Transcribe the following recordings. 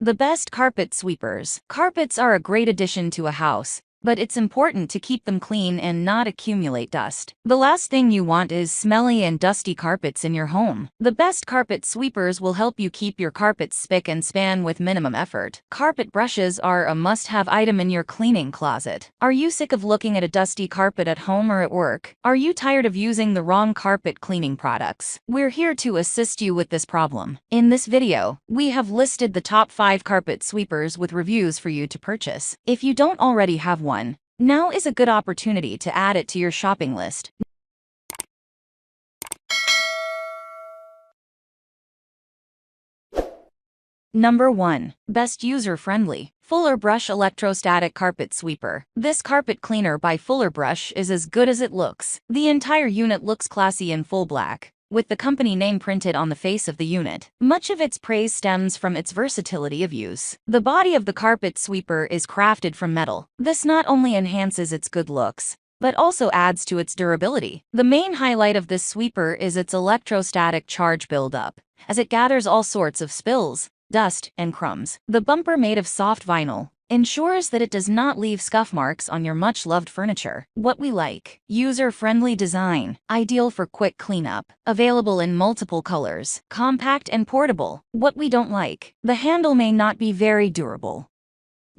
The best carpet sweepers. Carpets are a great addition to a house, but it's important to keep them clean and not accumulate dust. The last thing you want is smelly and dusty carpets in your home. The best carpet sweepers will help you keep your carpets spick and span with minimum effort. Carpet brushes are a must-have item in your cleaning closet. Are you sick of looking at a dusty carpet at home or at work? Are you tired of using the wrong carpet cleaning products? We're here to assist you with this problem. In this video, we have listed the top 5 carpet sweepers with reviews for you to purchase. If you don't already have one, now is a good opportunity to add it to your shopping list. Number 1. Best user-friendly. Fuller Brush Electrostatic Carpet Sweeper. This carpet cleaner by Fuller Brush is as good as it looks. The entire unit looks classy in full black, with the company name printed on the face of the unit. Much of its praise stems from its versatility of use. The body of the carpet sweeper is crafted from metal. This not only enhances its good looks, but also adds to its durability. The main highlight of this sweeper is its electrostatic charge buildup, as it gathers all sorts of spills, dust, and crumbs. The bumper, made of soft vinyl, ensures that it does not leave scuff marks on your much-loved furniture. What we like: user-friendly design, ideal for quick cleanup, available in multiple colors, compact and portable. What we don't like: the handle may not be very durable.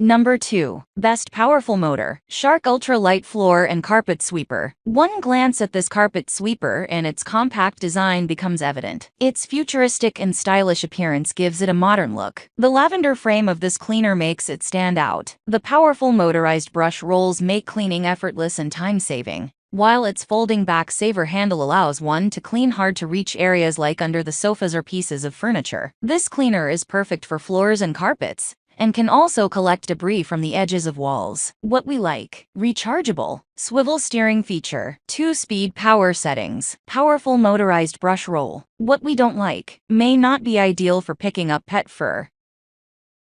Number 2. Best powerful motor. Shark Ultra Light Floor and Carpet Sweeper. One glance at this carpet sweeper and its compact design becomes evident. Its futuristic and stylish appearance gives it a modern look. The lavender frame of this cleaner makes it stand out. The powerful motorized brush rolls make cleaning effortless and time-saving, while its folding back saver handle allows one to clean hard-to-reach areas like under the sofas or pieces of furniture. This cleaner is perfect for floors and carpets, and can also collect debris from the edges of walls. What we like: rechargeable, swivel steering feature, 2-speed power settings, powerful motorized brush roll. What we don't like: may not be ideal for picking up pet fur.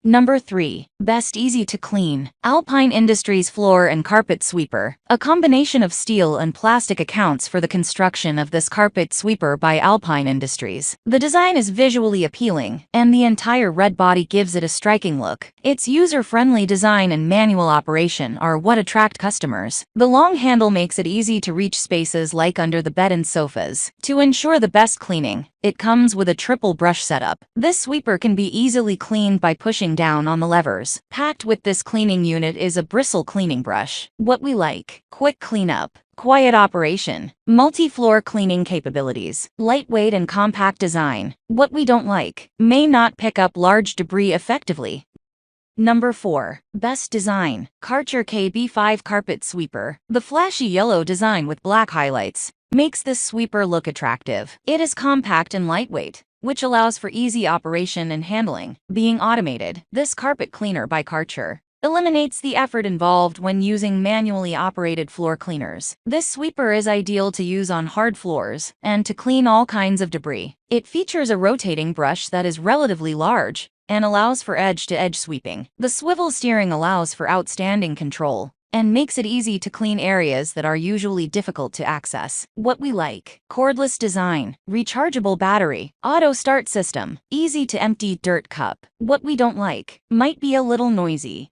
Number 3. Best easy to clean. Alpine Industries Floor and Carpet Sweeper. A combination of steel and plastic accounts for the construction of this carpet sweeper by Alpine Industries. The design is visually appealing, and the entire red body gives it a striking look. Its user-friendly design and manual operation are what attract customers. The long handle makes it easy to reach spaces like under the bed and sofas. To ensure the best cleaning, it comes with a triple brush setup. This sweeper can be easily cleaned by pushing down on the levers. Packed with this cleaning unit is a bristle cleaning brush. What we like: quick cleanup, quiet operation, multi-floor cleaning capabilities, lightweight and compact design. What we don't like: may not pick up large debris effectively. Number 4. Best design. Karcher KB5 Carpet Sweeper. The flashy yellow design with black highlights makes this sweeper look attractive. It is compact and lightweight, which allows for easy operation and handling. Being automated, this carpet cleaner by Karcher eliminates the effort involved when using manually operated floor cleaners. This sweeper is ideal to use on hard floors and to clean all kinds of debris. It features a rotating brush that is relatively large and allows for edge-to-edge sweeping. The swivel steering allows for outstanding control and makes it easy to clean areas that are usually difficult to access. What we like: cordless design, rechargeable battery, auto start system, easy to empty dirt cup. What we don't like: might be a little noisy.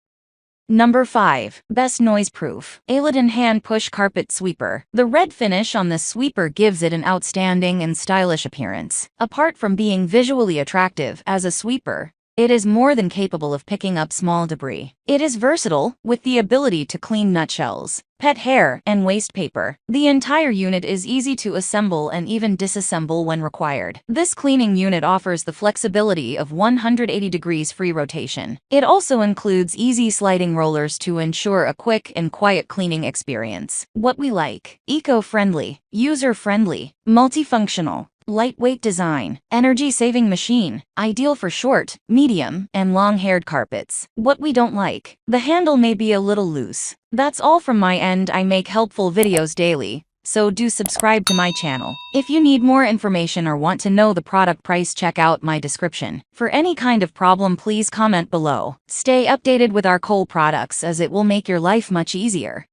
Number 5. Best noise-proof. Aladin Hand Push Carpet Sweeper. The red finish on this sweeper gives it an outstanding and stylish appearance. Apart from being visually attractive as a sweeper, it is more than capable of picking up small debris. It is versatile, with the ability to clean nutshells, pet hair, and waste paper. The entire unit is easy to assemble and even disassemble when required. This cleaning unit offers the flexibility of 180 degrees free rotation. It also includes easy sliding rollers to ensure a quick and quiet cleaning experience. What we like: eco-friendly, user-friendly, multifunctional, lightweight design, energy-saving machine, ideal for short, medium, and long-haired carpets. What we don't like: the handle may be a little loose. That's all from my end. I make helpful videos daily, so do subscribe to my channel. If you need more information or want to know the product price, check out my description. For any kind of problem, please comment below. Stay updated with our Cole products, as it will make your life much easier.